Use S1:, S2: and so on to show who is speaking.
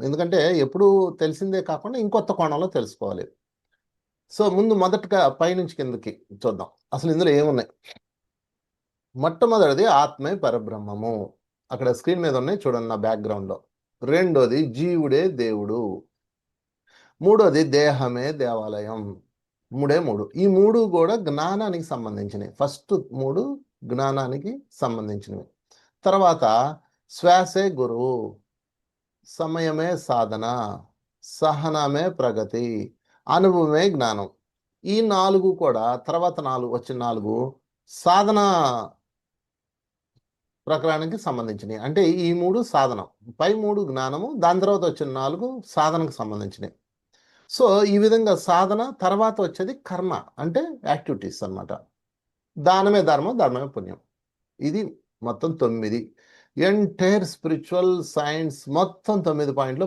S1: ఎందుకంటే ఎప్పుడు తెలిసిందే కాకుండా ఇంకొత్త కోణంలో తెలుసుకోవాలి. సో ముందు మొదటగా పైనుంచి కిందకి చూద్దాం. అసలు ఇందులో ఏమున్నాయి? మొట్టమొదటిది ఆత్మే పరబ్రహ్మము. అక్కడ స్క్రీన్ మీద ఉన్నాయి చూడండి నా బ్యాక్గ్రౌండ్లో. రెండోది జీవుడే దేవుడు. మూడోది దేహమే దేవాలయం. మూడు ఈ మూడు కూడా జ్ఞానానికి సంబంధించినవి. ఫస్ట్ మూడు జ్ఞానానికి సంబంధించినవి. తర్వాత శ్వాసే గురువు, సమయమే సాధన, సహనమే ప్రగతి, అనుభవమే జ్ఞానం. ఈ నాలుగు కూడా తర్వాత వచ్చిన నాలుగు సాధన ప్రకారానికి సంబంధించినవి. అంటే ఈ మూడు సాధనం, పై మూడు జ్ఞానము, దాని తర్వాత వచ్చిన నాలుగు సాధనకు సంబంధించినవి. సో ఈ విధంగా సాధన తర్వాత వచ్చేది కర్మ, అంటే యాక్టివిటీస్ అన్నమాట. దానమే ధర్మం, ధర్మమే పుణ్యం. ఇది మొత్తం 9. ఎంటైర్ స్పిరిచువల్ సైన్స్ మొత్తం 9 పాయింట్లు